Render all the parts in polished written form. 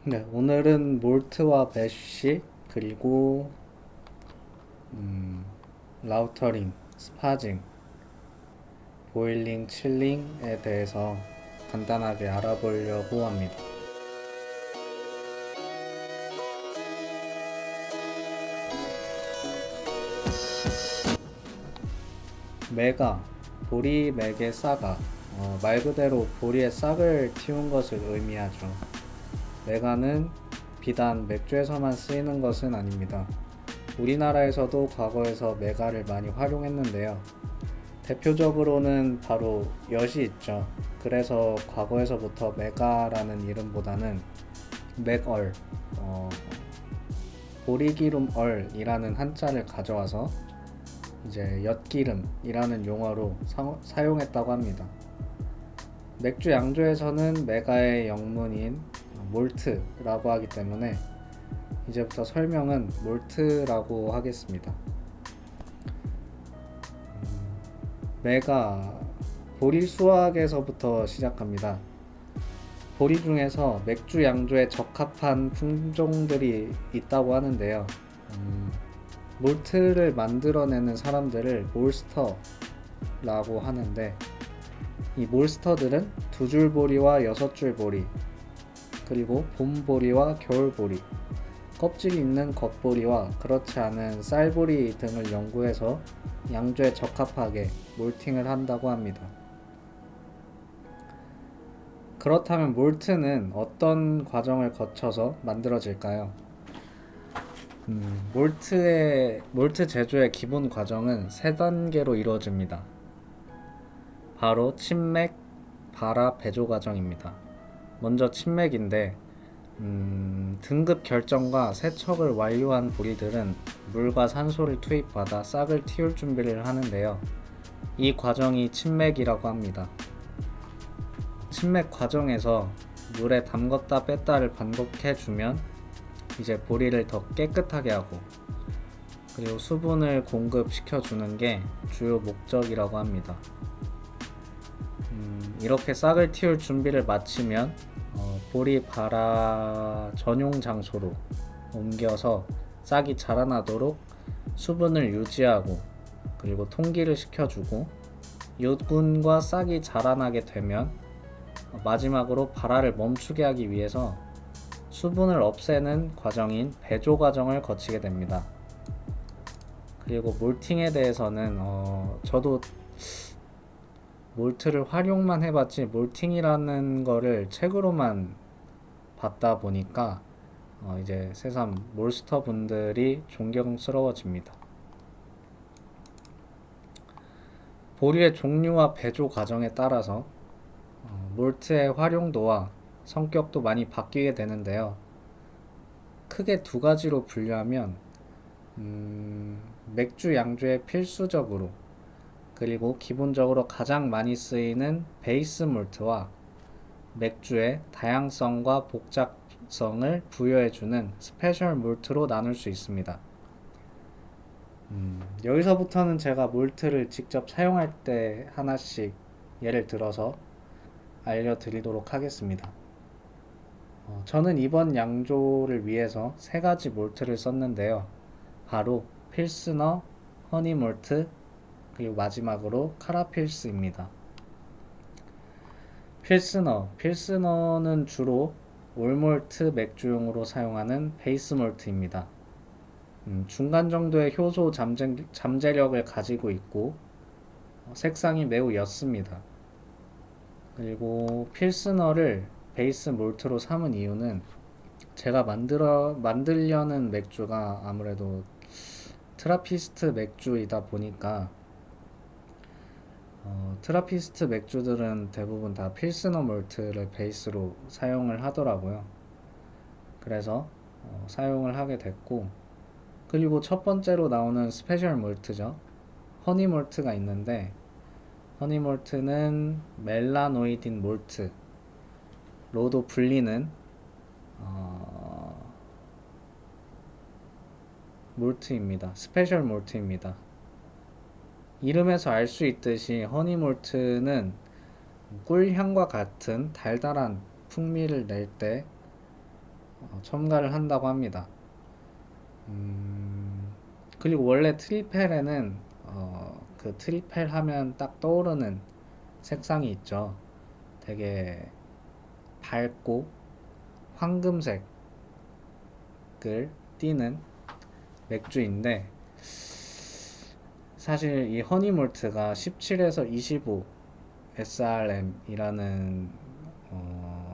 네, 오늘은 몰트와 매쉬 그리고 라우터링, 스파징, 보일링, 칠링에 대해서 간단하게 알아보려고 합니다. 메가, 보리 맥의 싹아, 말 그대로 보리의 싹을 틔운 것을 의미하죠. 메가는 비단 맥주에서만 쓰이는 것은 아닙니다. 우리나라에서도 과거에서 메가를 많이 활용했는데요. 대표적으로는 바로 엿이 있죠. 그래서 과거에서부터 메가라는 이름보다는 맥얼, 보리기름얼이라는 한자를 가져와서 이제 엿기름이라는 용어로 사용했다고 합니다. 맥주 양조에서는 메가의 영문인 몰트라고 하기 때문에 이제부터 설명은 몰트라고 하겠습니다. 메가 보리 수확에서부터 시작합니다. 보리 중에서 맥주 양조에 적합한 품종들이 있다고 하는데요. 몰트를 만들어내는 사람들을 몰스터라고 하는데, 이 몰스터들은 두 줄 보리와 여섯 줄 보리, 그리고 봄 보리와 겨울 보리, 껍질이 있는 겉보리와 그렇지 않은 쌀보리 등을 연구해서 양조에 적합하게 몰팅을 한다고 합니다. 그렇다면 몰트는 어떤 과정을 거쳐서 만들어질까요? 몰트 제조의 기본 과정은 세 단계로 이루어집니다. 바로 침맥, 발화, 배조 과정입니다. 먼저 침맥인데 등급 결정과 세척을 완료한 보리들은 물과 산소를 투입받아 싹을 틔울 준비를 하는데요. 이 과정이 침맥이라고 합니다. 침맥 과정에서 물에 담궜다 뺐다를 반복해주면 이제 보리를 더 깨끗하게 하고, 그리고 수분을 공급시켜주는 게 주요 목적이라고 합니다. 이렇게 싹을 틔울 준비를 마치면 보리 발화 전용 장소로 옮겨서 싹이 자라나도록 수분을 유지하고, 그리고 통기를 시켜주고, 유분과 싹이 자라나게 되면 마지막으로 발화를 멈추게 하기 위해서 수분을 없애는 과정인 배조 과정을 거치게 됩니다. 그리고 몰팅에 대해서는 저도 몰트를 활용만 해봤지 몰팅이라는 거를 책으로만 봤다 보니까 이제 새삼 몰스터 분들이 존경스러워집니다. 보리의 종류와 배조 과정에 따라서 몰트의 활용도와 성격도 많이 바뀌게 되는데요. 크게 두 가지로 분류하면 맥주 양조에 필수적으로, 그리고 기본적으로 가장 많이 쓰이는 베이스 몰트와 맥주의 다양성과 복잡성을 부여해주는 스페셜 몰트로 나눌 수 있습니다. 여기서부터는 제가 몰트를 직접 사용할 때 하나씩 예를 들어서 알려드리도록 하겠습니다. 저는 이번 양조를 위해서 세 가지 몰트를 썼는데요. 바로 필스너, 허니 몰트, 그리고 마지막으로 카라필스입니다. 필스너는 주로 올몰트 맥주용으로 사용하는 베이스 몰트입니다. 중간 정도의 효소 잠재력을 가지고 있고 색상이 매우 옅습니다. 그리고 필스너를 베이스 몰트로 삼은 이유는 제가 만들려는 맥주가 아무래도 트라피스트 맥주이다 보니까 트라피스트 맥주들은 대부분 다 필스너 몰트를 베이스로 사용을 하더라고요. 그래서 사용을 하게 됐고, 그리고 첫 번째로 나오는 스페셜 몰트죠. 허니 몰트가 있는데, 허니 몰트는 멜라노이딘 몰트로도 불리는 몰트입니다. 스페셜 몰트입니다. 이름에서 알 수 있듯이 허니 몰트는 꿀향과 같은 달달한 풍미를 낼 때 첨가를 한다고 합니다. 그리고 원래 트리펠에는 그 트리펠 하면 딱 떠오르는 색상이 있죠. 되게 밝고 황금색을 띠는 맥주인데, 사실 이 허니몰트가 17에서 25 SRM이라는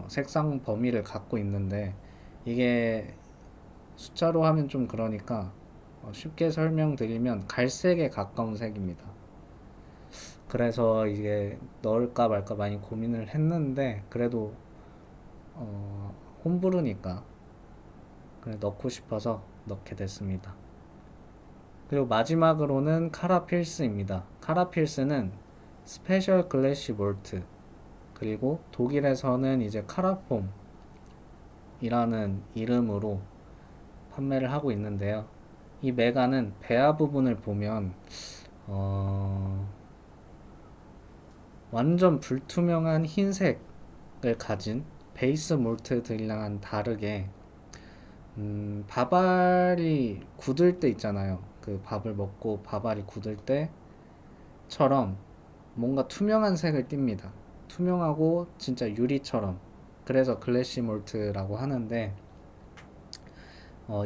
색상 범위를 갖고 있는데, 이게 숫자로 하면 좀 그러니까 쉽게 설명드리면 갈색에 가까운 색입니다. 그래서 이게 넣을까 말까 많이 고민을 했는데, 그래도 홈브루니까 그래 넣고 싶어서 넣게 됐습니다. 그리고 마지막으로는 카라필스입니다. 카라필스는 스페셜 글래시 몰트, 그리고 독일에서는 이제 카라폼이라는 이름으로 판매를 하고 있는데요. 이 메가는 배아 부분을 보면 완전 불투명한 흰색을 가진 베이스 몰트들이랑은 다르게, 밥알이 굳을 때 있잖아요. 그 밥을 먹고 밥알이 굳을 때처럼 뭔가 투명한 색을 띱니다. 투명하고 진짜 유리처럼. 그래서 글래시 몰트라고 하는데,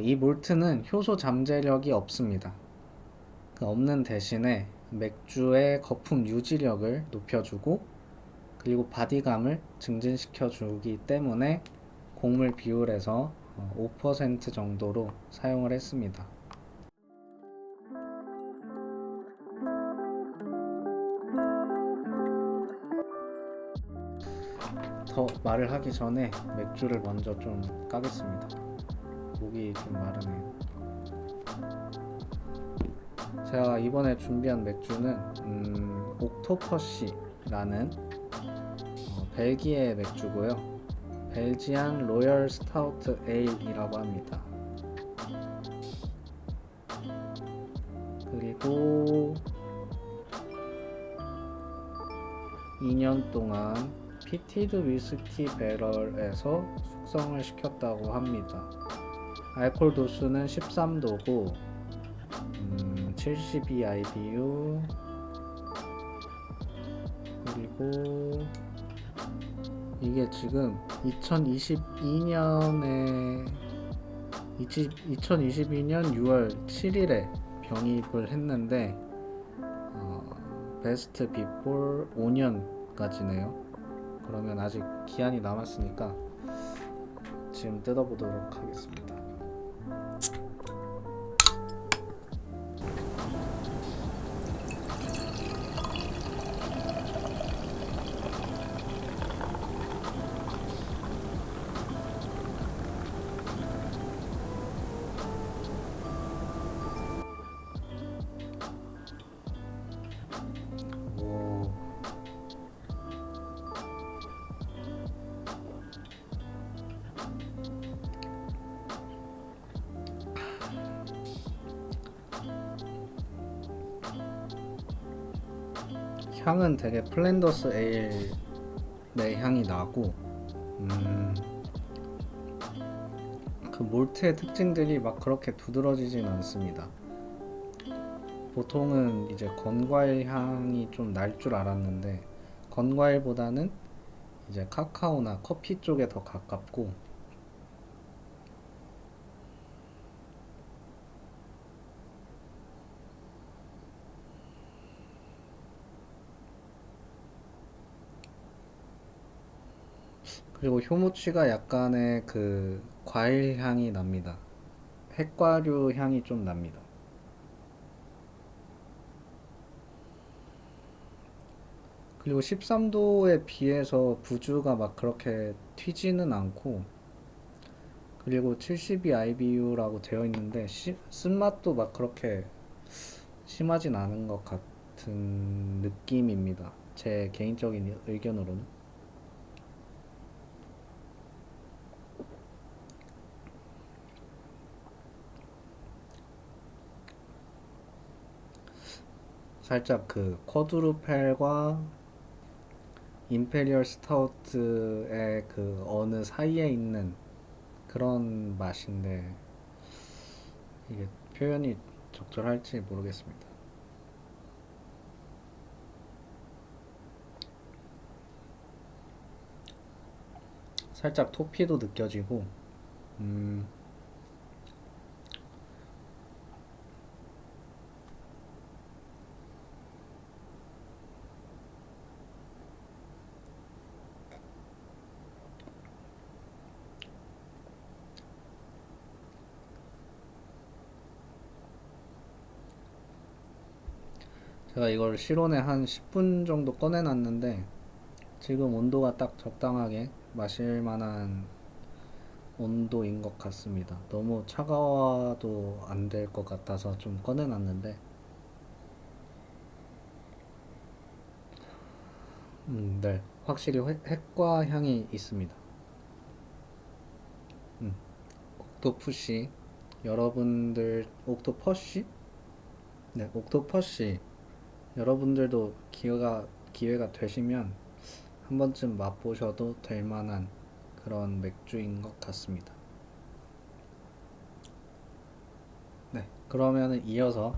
이 몰트는 효소 잠재력이 없습니다. 그 없는 대신에 맥주의 거품 유지력을 높여주고, 그리고 바디감을 증진시켜주기 때문에 곡물 비율에서 5% 정도로 사용을 했습니다. 더 말을 하기 전에 맥주를 먼저 좀 까겠습니다. 목이 좀 마르네요. 제가 이번에 준비한 맥주는 옥토퍼시라는 벨기에 맥주고요. 벨지안 로열 스타우트 에일이라고 합니다. 그리고 2년 동안 피티드 위스키 배럴에서 숙성을 시켰다고 합니다. 알코올 도수는 13도고 72 IBU, 그리고 이게 지금 2022년 6월 7일에 병입을 했는데, 베스트 비폴 5년까지네요. 그러면 아직 기한이 남았으니까 지금 뜯어보도록 하겠습니다. 오, 향은 되게 플랜더스 에일의 향이 나고, 그 몰트의 특징들이 막 그렇게 두드러지진 않습니다. 보통은 이제 건과일 향이 좀 날 줄 알았는데, 건과일보다는 이제 카카오나 커피 쪽에 더 가깝고, 그리고 효모치가 약간의 그 과일 향이 납니다. 핵과류 향이 좀 납니다. 그리고 13도에 비해서 부주가 막 그렇게 튀지는 않고, 그리고 72 IBU라고 되어 있는데 쓴맛도 막 그렇게 심하진 않은 것 같은 느낌입니다. 제 개인적인 의견으로는. 살짝 그 쿼드루펠과 임페리얼 스타우트의 그 어느 사이에 있는 그런 맛인데 이게 표현이 적절할지 모르겠습니다. 살짝 토피도 느껴지고, 음, 제가 이걸 실온에 한 10분 정도 꺼내놨는데 지금 온도가 딱 적당하게 마실 만한 온도인 것 같습니다. 너무 차가워도 안 될 것 같아서 좀 꺼내놨는데, 네, 확실히 핵과 향이 있습니다. 음, 옥토푸시 여러분들 옥토퍼시? 네, 옥토퍼시 여러분들도 기회가 되시면 한 번쯤 맛보셔도 될 만한 그런 맥주인 것 같습니다. 네, 그러면은 이어서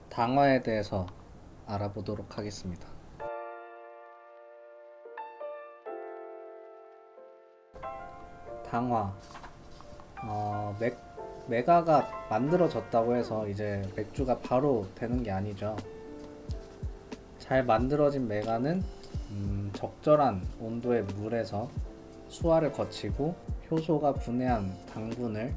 당화에 대해서 알아보도록 하겠습니다. 당화, 어, 맥, 메가가 만들어졌다고 해서 이제 맥주가 바로 되는 게 아니죠. 잘 만들어진 메가는 적절한 온도의 물에서 수화를 거치고 효소가 분해한 당분을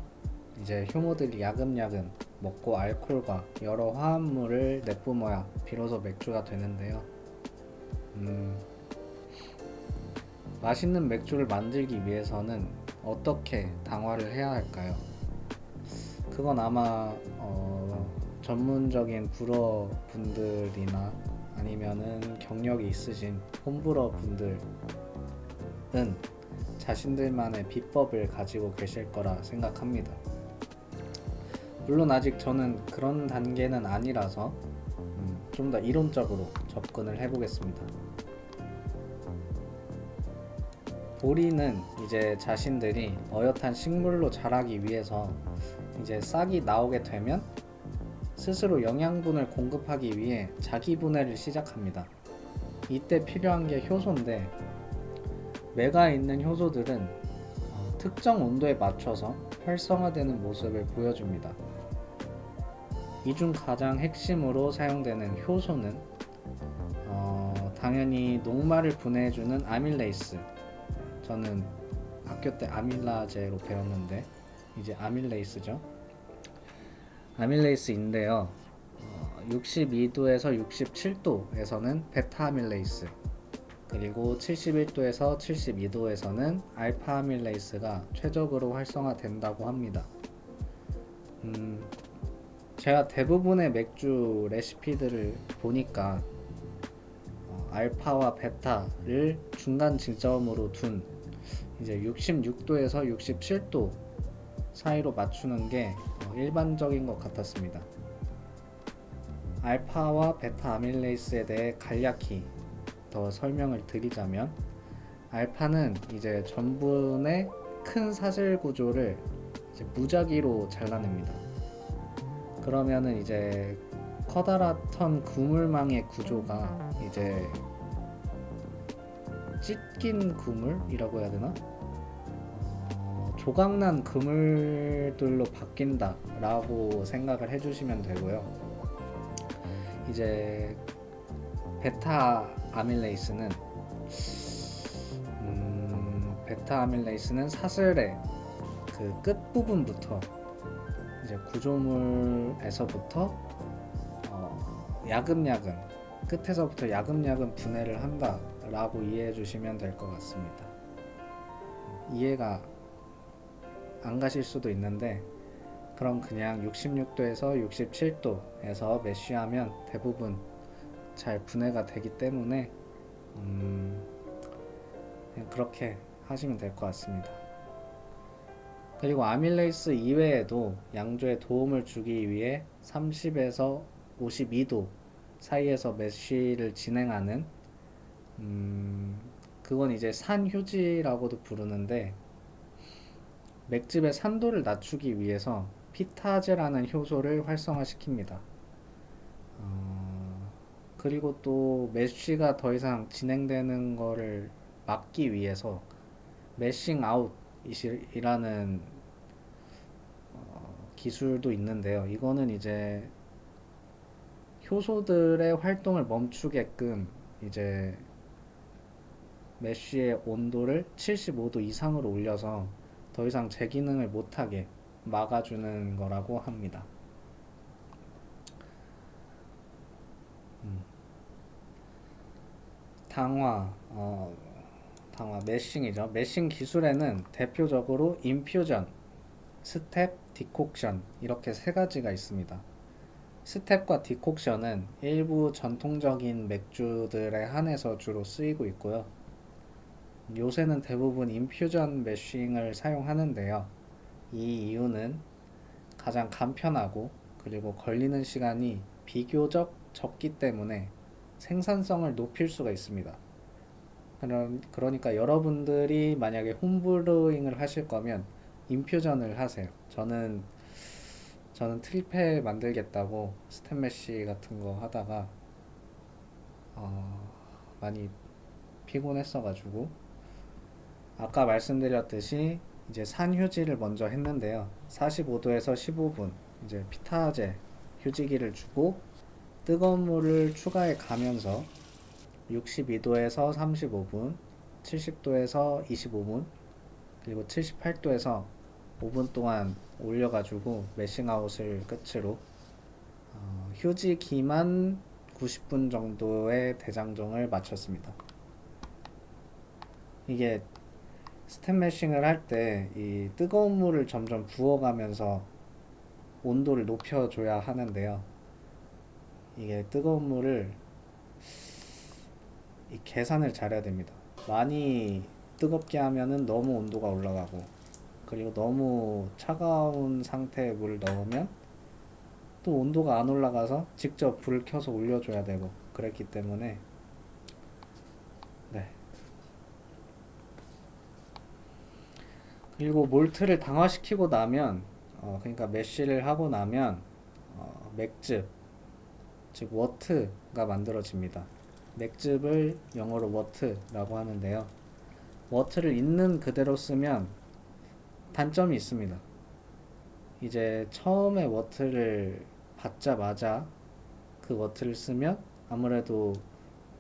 이제 효모들이 야금야금 먹고 알코올과 여러 화합물을 내뿜어야 비로소 맥주가 되는데요. 음, 맛있는 맥주를 만들기 위해서는 어떻게 당화를 해야 할까요? 그건 아마 전문적인 불어 분들이나 아니면은 경력이 있으신 홈브러 분들은 자신들만의 비법을 가지고 계실 거라 생각합니다. 물론 아직 저는 그런 단계는 아니라서 좀 더 이론적으로 접근을 해보겠습니다. 보리는 이제 자신들이 어엿한 식물로 자라기 위해서 이제 싹이 나오게 되면 스스로 영양분을 공급하기 위해 자기 분해를 시작합니다. 이때 필요한 게 효소인데, 맥에 있는 효소들은 특정 온도에 맞춰서 활성화되는 모습을 보여줍니다. 이 중 가장 핵심으로 사용되는 효소는 당연히 녹말을 분해해주는 아밀레이스. 저는 학교 때 아밀라제로 배웠는데 이제 아밀레이스죠. 아밀레이스인데요. 62도에서 67도에서는 베타 아밀레이스, 그리고 71도에서 72도에서는 알파 아밀레이스가 최적으로 활성화된다고 합니다. 제가 대부분의 맥주 레시피들을 보니까 알파와 베타를 중간 지점으로 둔 이제 66도에서 67도 사이로 맞추는 게 일반적인 것 같았습니다. 알파와 베타 아밀레이스에 대해 간략히 더 설명을 드리자면, 알파는 이제 전분의 큰 사슬 구조를 이제 무작위로 잘라냅니다. 그러면은 이제 커다랗던 그물망의 구조가 이제 찢긴 그물이라고 해야 되나? 조각난 그물들로 바뀐다라고 생각을 해주시면 되고요. 이제 베타 아밀레이스는 사슬의 그 끝 부분부터 이제 구조물에서부터 야금야금 끝에서부터 야금야금 분해를 한다라고 이해해 주시면 될 것 같습니다. 이해가 안 가실 수도 있는데, 그럼 그냥 66도에서 67도에서 매쉬하면 대부분 잘 분해가 되기 때문에 그냥 그렇게 하시면 될 것 같습니다. 그리고 아밀레이스 이외에도 양조에 도움을 주기 위해 30에서 52도 사이에서 매쉬를 진행하는 그건 이제 산휴지라고도 부르는데, 맥즙의 산도를 낮추기 위해서 피타제라는 효소를 활성화시킵니다. 그리고 또 메쉬가 더 이상 진행되는 거를 막기 위해서 메싱 아웃이라는 기술도 있는데요. 이거는 이제 효소들의 활동을 멈추게끔 이제 메쉬의 온도를 75도 이상으로 올려서 더 이상 제 기능을 못하게 막아주는 거라고 합니다. 당화, 당화 메싱이죠. 메싱 기술에는 대표적으로 인퓨전, 스텝, 디콕션 이렇게 세 가지가 있습니다. 스텝과 디콕션은 일부 전통적인 맥주들에 한해서 주로 쓰이고 있고요. 요새는 대부분 인퓨전 메싱을 사용하는데요. 이 이유는 가장 간편하고 그리고 걸리는 시간이 비교적 적기 때문에 생산성을 높일 수가 있습니다. 그러니까 여러분들이 만약에 홈브루잉을 하실 거면 인퓨전을 하세요. 저는 트리페 만들겠다고 스텝 메쉬 같은 거 하다가 어, 많이 피곤했어가지고 아까 말씀드렸듯이 이제 산휴지를 먼저 했는데요. 45도에서 15분 이제 피타제 휴지기를 주고 뜨거운 물을 추가해 가면서 62도에서 35분, 70도에서 25분, 그리고 78도에서 5분 동안 올려가지고 매싱아웃을 끝으로 휴지기만 90분 정도의 대장정을 마쳤습니다. 이게 스텝 매싱을 할 때 이 뜨거운 물을 점점 부어가면서 온도를 높여줘야 하는데요. 이게 뜨거운 물을 이 계산을 잘해야 됩니다. 많이 뜨겁게 하면은 너무 온도가 올라가고 그리고 너무 차가운 상태의 물을 넣으면 또 온도가 안 올라가서 직접 불 켜서 올려줘야 되고 그랬기 때문에 네. 그리고 몰트를 당화시키고 나면 그러니까 매쉬를 하고 나면 맥즙 즉 워트가 만들어집니다. 맥즙을 영어로 워트라고 하는데요. 워트를 있는 그대로 쓰면 단점이 있습니다. 이제 처음에 워트를 받자마자 그 워트를 쓰면 아무래도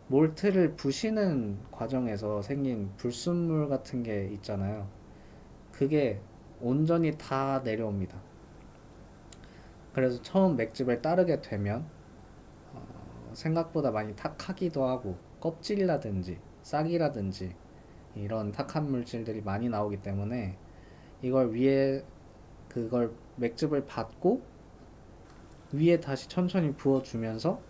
몰트를 부시는 과정에서 생긴 불순물 같은 게 있잖아요. 그게 온전히 다 내려옵니다. 그래서 처음 맥즙을 따르게 되면 생각보다 많이 탁하기도 하고 껍질이라든지 싹이라든지 이런 탁한 물질들이 많이 나오기 때문에 이걸 위에 그걸 맥즙을 받고 위에 다시 천천히 부어주면서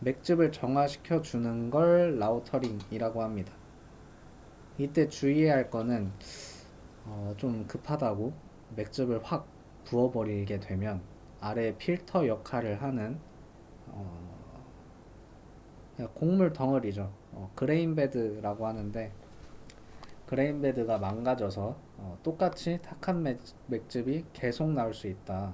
맥즙을 정화시켜 주는 걸 라우터링이라고 합니다. 이때 주의해야 할 거는 좀 급하다고 맥즙을 확 부어버리게 되면 아래 필터 역할을 하는 어, 그냥 곡물 덩어리죠. 그레인 베드라고 하는데 그레인 베드가 망가져서 똑같이 탁한 맥즙이 계속 나올 수 있다.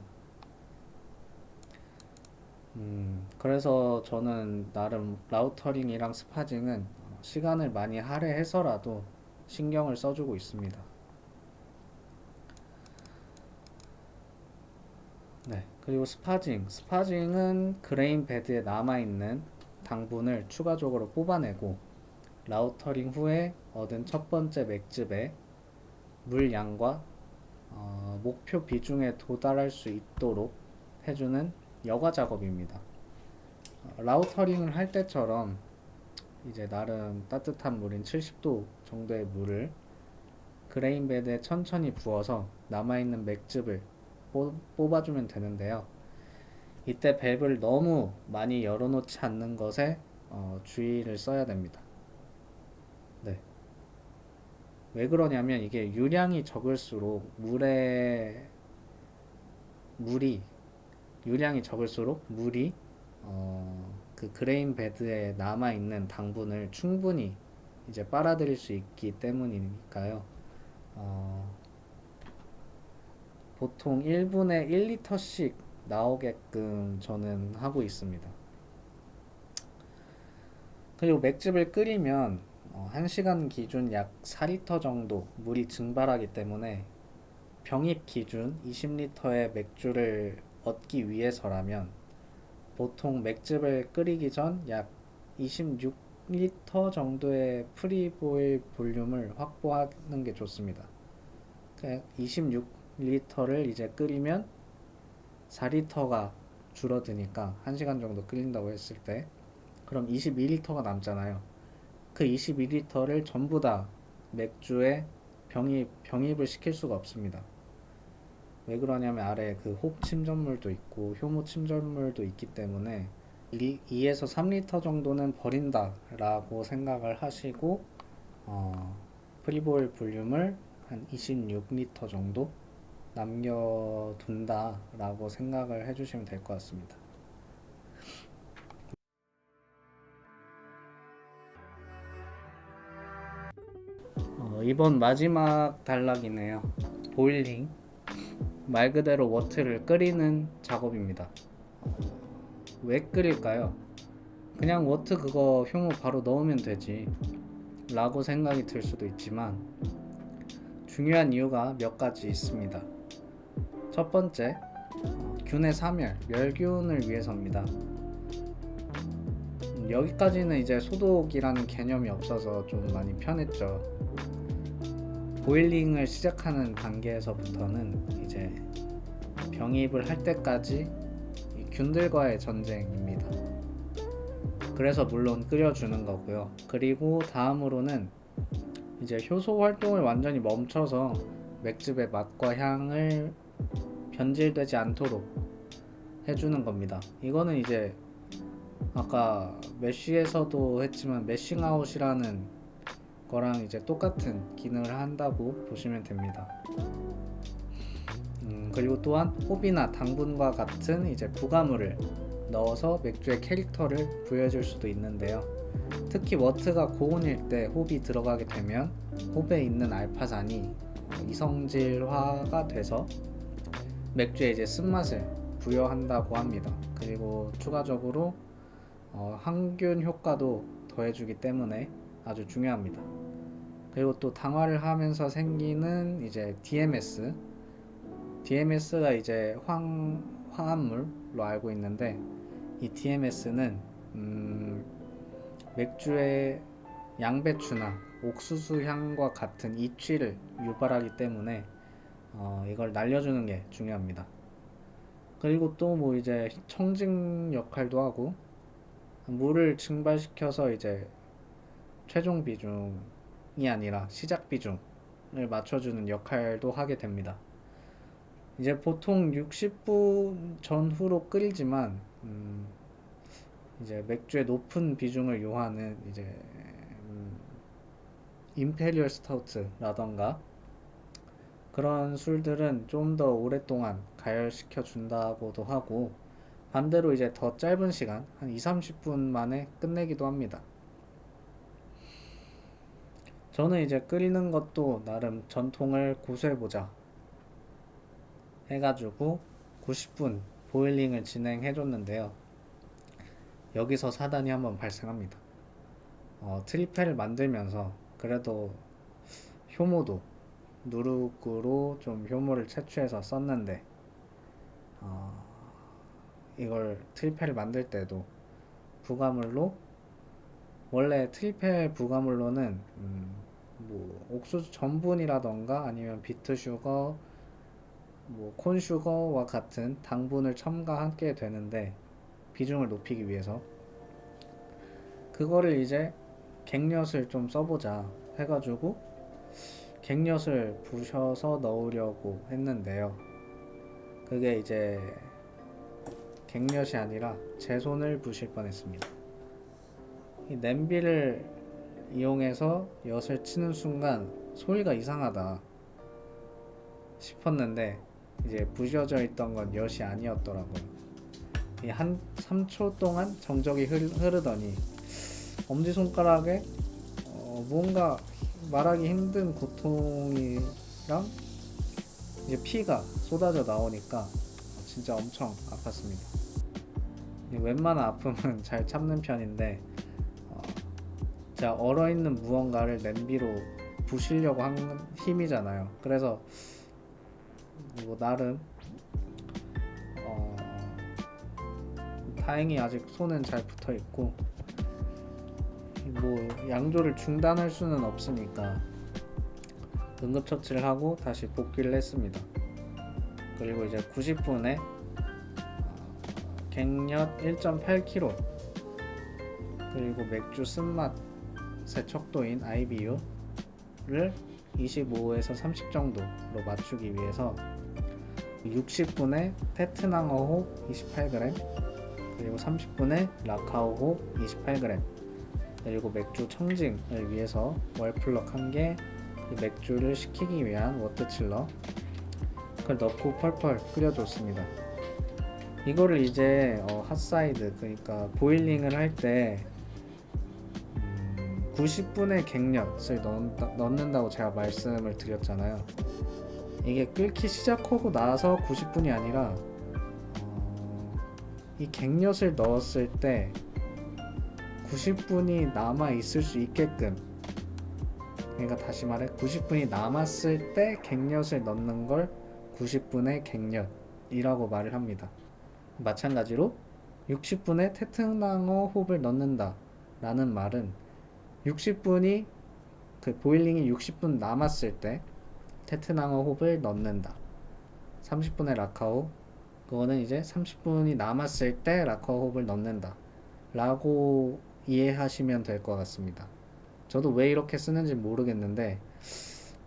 그래서 저는 나름 라우터링이랑 스파징은 시간을 많이 할애해서라도 신경을 써주고 있습니다. 네. 그리고 스파징은 그레인 베드에 남아있는 당분을 추가적으로 뽑아내고 라우터링 후에 얻은 첫 번째 맥즙의 물 양과 목표 비중에 도달할 수 있도록 해주는 여과 작업입니다. 라우터링을 할 때처럼 이제 나름 따뜻한 물인 70도 정도의 물을 그레인 베드에 천천히 부어서 남아있는 맥즙을 뽑아주면 되는데요. 이때 밸브를 너무 많이 열어놓지 않는 것에 주의를 써야 됩니다. 네. 왜 그러냐면 이게 유량이 적을수록 물이 유량이 적을수록 물이 그 그레인 베드에 남아 있는 당분을 충분히 이제 빨아들일 수 있기 때문이니까요. 어, 보통 1분에 1리터씩 나오게끔 저는 하고 있습니다. 그리고 맥즙을 끓이면 1시간 기준 약 4리터 정도 물이 증발하기 때문에 병입 기준 20리터의 맥주를 얻기 위해서라면 보통 맥즙을 끓이기 전 약 26리터 정도의 프리보일 볼륨을 확보하는 게 좋습니다. 26리터를 이제 끓이면 4리터가 줄어드니까 1시간 정도 끓인다고 했을 때 그럼 22리터가 남잖아요. 그 22리터를 전부 다 맥주에 병입을 시킬 수가 없습니다. 왜 그러냐면 아래에 그 혹 침전물도 있고 효모 침전물도 있기 때문에 2에서 3리터 정도는 버린다 라고 생각을 하시고 프리볼 볼륨을 한 26리터 정도 남겨둔다 라고 생각을 해주시면 될 것 같습니다. 이번 마지막 단락이네요. 보일링, 말 그대로 워트를 끓이는 작업입니다. 왜 끓일까요? 그냥 워트 그거 효모 바로 넣으면 되지 라고 생각이 들 수도 있지만 중요한 이유가 몇 가지 있습니다. 첫 번째, 균의 사멸, 멸균을 위해서입니다. 여기까지는 이제 소독이라는 개념이 없어서 좀 많이 편했죠. 보일링을 시작하는 단계에서부터는 이제 병입을 할 때까지 균들과의 전쟁입니다. 그래서 물론 끓여주는 거고요. 그리고 다음으로는 이제 효소 활동을 완전히 멈춰서 맥즙의 맛과 향을 변질되지 않도록 해주는 겁니다. 이거는 이제 아까 메쉬에서도 했지만 메싱아웃이라는 거랑 이제 똑같은 기능을 한다고 보시면 됩니다. 그리고 또한 홉이나 당분과 같은 이제 부가물을 넣어서 맥주의 캐릭터를 부여해줄 수도 있는데요. 특히 워트가 고온일 때 홉이 들어가게 되면 홉에 있는 알파산이 이성질화가 돼서 맥주에 이제 쓴맛을 부여한다고 합니다. 그리고 추가적으로 항균 효과도 더해주기 때문에 아주 중요합니다. 그리고 또 당화를 하면서 생기는 이제 DMS가 이제 화합물로 알고 있는데 이 DMS는 맥주의 양배추나 옥수수 향과 같은 이취를 유발하기 때문에 이걸 날려주는 게 중요합니다. 그리고 또 뭐 이제 청증 역할도 하고 물을 증발시켜서 이제 최종 비중이 아니라 시작 비중을 맞춰주는 역할도 하게 됩니다. 이제 보통 60분 전후로 끓이지만 이제 맥주의 높은 비중을 요하는 이제 임페리얼 스타우트라던가 그런 술들은 좀 더 오랫동안 가열시켜 준다고도 하고 반대로 이제 더 짧은 시간 한 2-30분 만에 끝내기도 합니다. 저는 이제 끓이는 것도 나름 전통을 고수해보자 해가지고 90분 보일링을 진행해 줬는데요. 여기서 사단이 한번 발생합니다. 트리페를 만들면서 그래도 효모도 누룩으로 좀 효모를 채취해서 썼는데 이걸 트리페를 만들 때도 부가물로 원래 트리페 부가물로는 뭐 옥수수 전분이라던가 아니면 비트슈거 뭐 콘슈거와 같은 당분을 첨가하게 되는데 비중을 높이기 위해서 그거를 이제 갱엿을 좀 써보자 해가지고 갱엿을 부셔서 넣으려고 했는데요. 그게 이제 갱엿이 아니라 제 손을 부실 뻔했습니다. 이 냄비를 이용해서 엿을 치는 순간 소리가 이상하다 싶었는데 이제 부셔져 있던 건 엿이 아니었더라고요. 한 3초 동안 정적이 흐르더니 엄지손가락에 뭔가 말하기 힘든 고통이랑 이제 피가 쏟아져 나오니까 진짜 엄청 아팠습니다. 웬만한 아픔은 잘 참는 편인데 제가 얼어있는 무언가를 냄비로 부시려고 하는 힘이잖아요. 그래서 뭐 나름 다행히 아직 손은 잘 붙어있고 뭐 양조를 중단할 수는 없으니까 응급처치를 하고 다시 복귀를 했습니다. 그리고 이제 90분에 갱년 1.8kg 그리고 맥주 쓴맛 세척도인 IBU를 25에서 30 정도로 맞추기 위해서 60분에 테트낭어호 28g 그리고 30분에 라카오호 28g 그리고 맥주 청증을 위해서 월플럭 1개 맥주를 식히기 위한 워터칠러 그걸 넣고 펄펄 끓여줬습니다. 이거를 이제 핫사이드 그러니까 보일링을 할 때 90분의 갱년을 넣는다고 제가 말씀을 드렸잖아요. 이게 끓기 시작하고 나서 90분이 아니라 이 갱년을 넣었을 때 90분이 남아 있을 수 있게끔, 그러니까 다시 말해 90분이 남았을 때 갱년을 넣는 걸 90분의 갱년이라고 말을 합니다. 마찬가지로 60분에 테트낭어 호흡을 넣는다 라는 말은 60분이 그 보일링이 60분 남았을 때 테트낭어 호흡을 넣는다. 30분의 라카오 그거는 이제 30분이 남았을 때 라카오 호흡을 넣는다 라고 이해하시면 될 것 같습니다. 저도 왜 이렇게 쓰는지 모르겠는데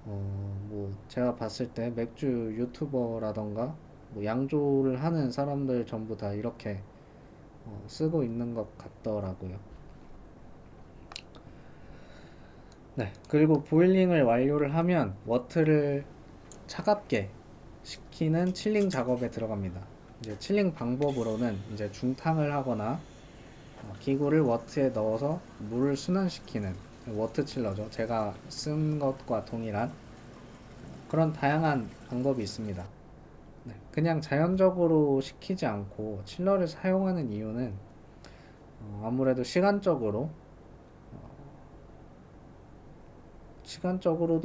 뭐 제가 봤을 때 맥주 유튜버라던가 뭐 양조를 하는 사람들 전부 다 이렇게 쓰고 있는 것 같더라고요. 네, 그리고 보일링을 완료를 하면 워트를 차갑게 식히는 칠링 작업에 들어갑니다. 이제 칠링 방법으로는 이제 중탕을 하거나 기구를 워트에 넣어서 물을 순환시키는 워트 칠러죠. 제가 쓴 것과 동일한 그런 다양한 방법이 있습니다. 네, 그냥 자연적으로 식히지 않고 칠러를 사용하는 이유는 아무래도 시간적으로도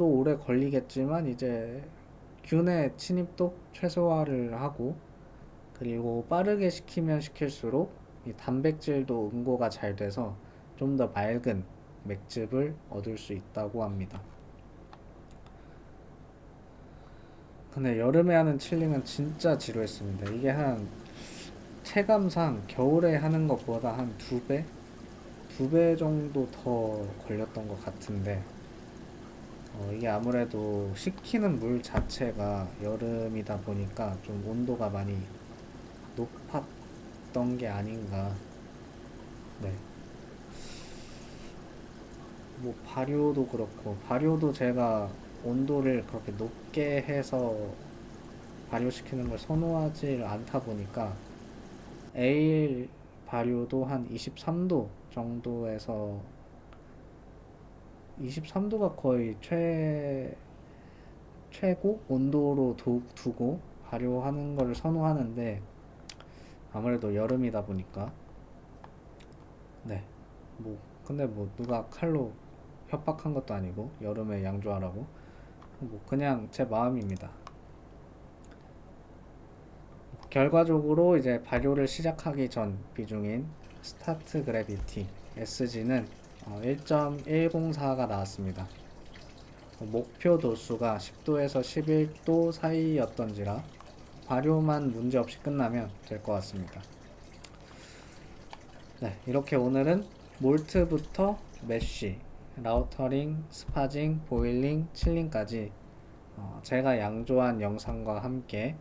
오래 걸리겠지만 이제 균의 침입도 최소화를 하고 그리고 빠르게 식히면 식힐수록 이 단백질도 응고가 잘 돼서 좀 더 맑은 맥즙을 얻을 수 있다고 합니다. 근데 여름에 하는 칠링은 진짜 지루했습니다. 이게 한 체감상 겨울에 하는 것보다 한 2배? 2배 정도 더 걸렸던 것 같은데 이게 아무래도 식히는 물 자체가 여름이다 보니까 좀 온도가 많이 높았던 게 아닌가. 네. 뭐 발효도 그렇고 발효도 제가 온도를 그렇게 높게 해서 발효시키는 걸 선호하지 않다 보니까 에일 발효도 한 23도 정도에서 23도가 거의 최고 온도로 두고 발효하는 걸 선호하는데 아무래도 여름이다 보니까 네. 뭐 근데 뭐 누가 칼로 협박한 것도 아니고 여름에 양조하라고 뭐 그냥 제 마음입니다. 결과적으로 이제 발효를 시작하기 전 비중인 스타트 그래비티 SG는 1.104가 나왔습니다. 목표 도수가 10도에서 11도 사이였던지라 발효만 문제없이 끝나면 될 것 같습니다. 네, 이렇게 오늘은 몰트부터 매쉬, 라우터링, 스파징, 보일링, 칠링까지 제가 양조한 영상과 함께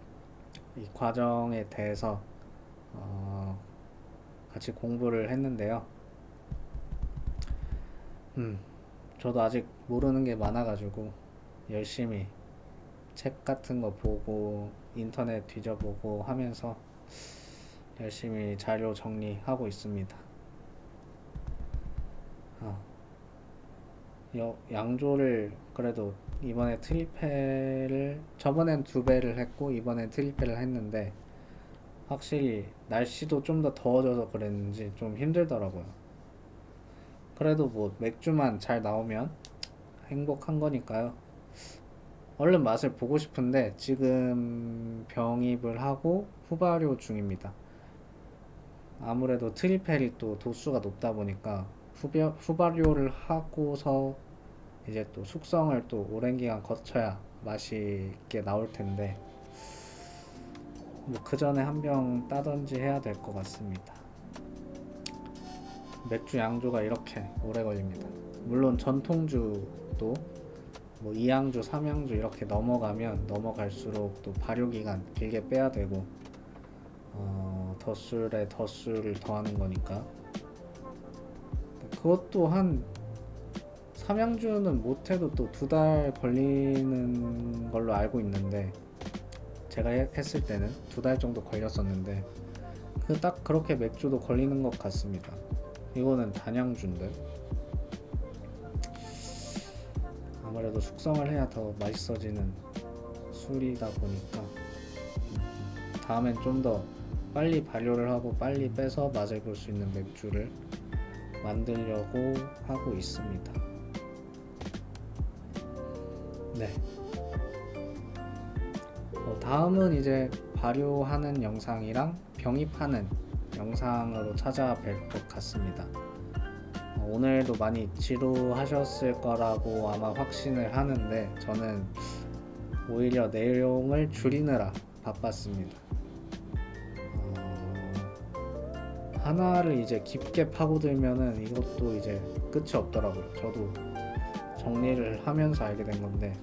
이 과정에 대해서 같이 공부를 했는데요. 저도 아직 모르는 게 많아가지고 열심히 책 같은 거 보고 인터넷 뒤져보고 하면서 열심히 자료 정리하고 있습니다. 양조를 그래도 이번에 트리페를 저번엔 2배를 했고 이번엔 트리페를 했는데 확실히 날씨도 좀 더 더워져서 그랬는지 좀 힘들더라고요. 그래도 뭐 맥주만 잘 나오면 행복한 거니까요. 얼른 맛을 보고 싶은데 지금 병입을 하고 후발효 중입니다. 아무래도 트리펠이 또 도수가 높다 보니까 후발효를 하고서 이제 또 숙성을 또 오랜 기간 거쳐야 맛있게 나올 텐데 뭐 그 전에 한 병 따던지 해야 될 것 같습니다. 맥주 양조가 이렇게 오래 걸립니다. 물론 전통주도 뭐 2양주, 3양주 이렇게 넘어가면 넘어갈수록 또 발효기간 길게 빼야 되고 덧술에 덧술을 더하는 거니까 그것도 한 3양주는 못해도 또 2달 걸리는 걸로 알고 있는데 제가 했을 때는 2달 정도 걸렸었는데 딱 그렇게 맥주도 걸리는 것 같습니다. 이거는 단양주인데 아무래도 숙성을 해야 더 맛있어지는 술이다 보니까 다음엔 좀 더 빨리 발효를 하고 빨리 빼서 맛을 볼 수 있는 맥주를 만들려고 하고 있습니다. 네. 다음은 이제 발효하는 영상이랑 병입하는 영상으로 찾아뵐 것 같습니다. 오늘도 많이 지루하셨을 거라고 아마 확신을 하는데 저는 오히려 내용을 줄이느라 바빴습니다. 하나를 이제 깊게 파고들면은 이것도 이제 끝이 없더라고요. 저도 정리를 하면서 알게 된 건데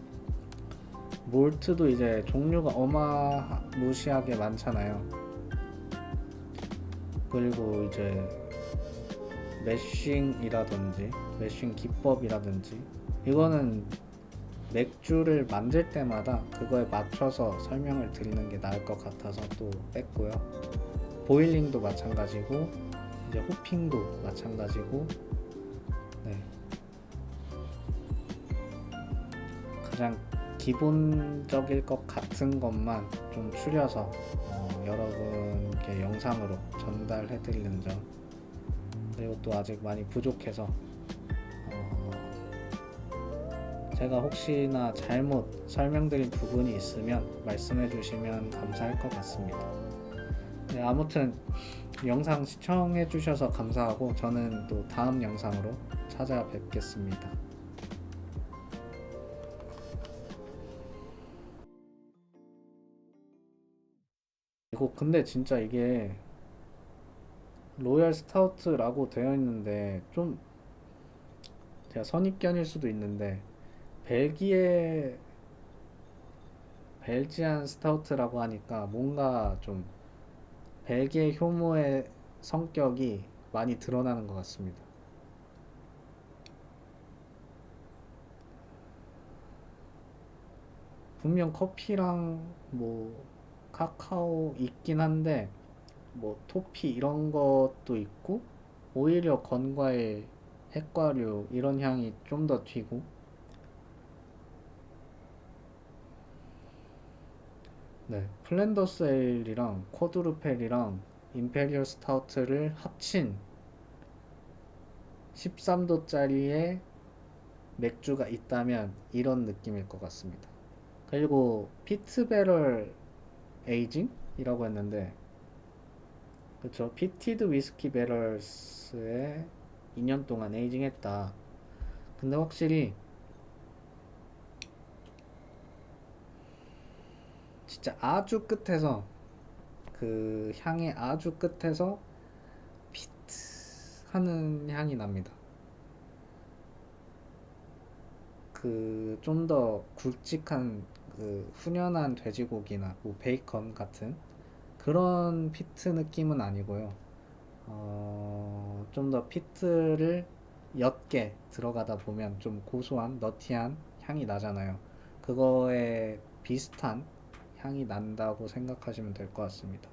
몰트도 이제 종류가 어마무시하게 많잖아요. 그리고 이제 매싱이라든지 매싱 기법이라든지 이거는 맥주를 만들 때마다 그거에 맞춰서 설명을 드리는 게 나을 것 같아서 또 뺐고요. 보일링도 마찬가지고 이제 호핑도 마찬가지고 네. 가장 기본적일 것 같은 것만 좀 추려서 여러분께 영상으로 전달해 드리는 점 그리고 또 아직 많이 부족해서 제가 혹시나 잘못 설명드린 부분이 있으면 말씀해 주시면 감사할 것 같습니다. 네, 아무튼 영상 시청해 주셔서 감사하고 저는 또 다음 영상으로 찾아뵙겠습니다. 이거 근데 진짜 이게 로얄 스타우트라고 되어 있는데 좀 제가 선입견일 수도 있는데 벨기에 벨지안 스타우트라고 하니까 뭔가 좀 벨기에 효모의 성격이 많이 드러나는 것 같습니다. 분명 커피랑 뭐 카카오 있긴 한데 뭐 토피 이런 것도 있고 오히려 건과일, 핵과류 이런 향이 좀 더 튀고 네, 플랜더스 에일이랑 쿼드루펠이랑 임페리얼 스타우트를 합친 13도짜리의 맥주가 있다면 이런 느낌일 것 같습니다. 그리고 피트 배럴 에이징이라고 했는데 그쵸 피티드 위스키 배럴스에 2년 동안 에이징 했다. 근데 확실히 진짜 아주 끝에서 그 향의 아주 끝에서 피트 하는 향이 납니다. 그 좀 더 굵직한 그 훈연한 돼지고기나 뭐 베이컨 같은 그런 피트 느낌은 아니고요. 좀 더 피트를 옅게 들어가다 보면 좀 고소한 너티한 향이 나잖아요. 그거에 비슷한 향이 난다고 생각하시면 될 것 같습니다.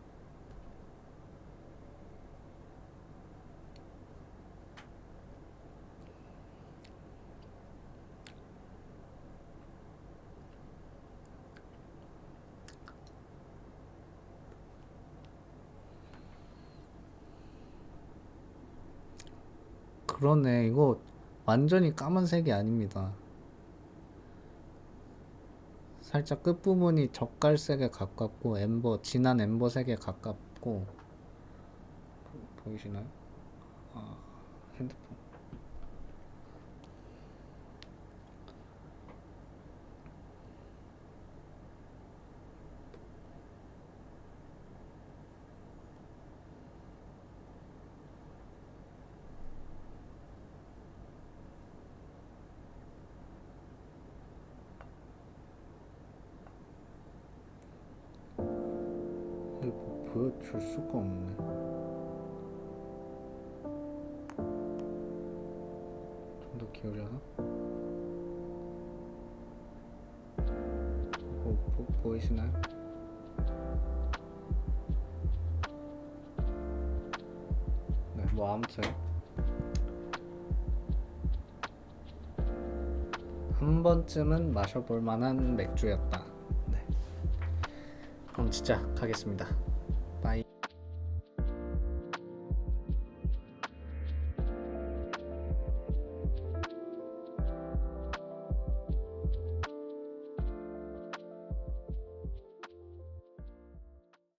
그러네. 이거 완전히 까만색이 아닙니다. 살짝 끝부분이 젓갈색에 가깝고 진한 엠버색에 가깝고. 보이시나요? 아, 핸드폰. 이거 뭐 보여줄 수가 없네. 좀 더 기울여서. 보이시나요? 네, 뭐 아무튼 한 번쯤은 마셔볼 만한 맥주였다. 네. 그럼 진짜 가겠습니다.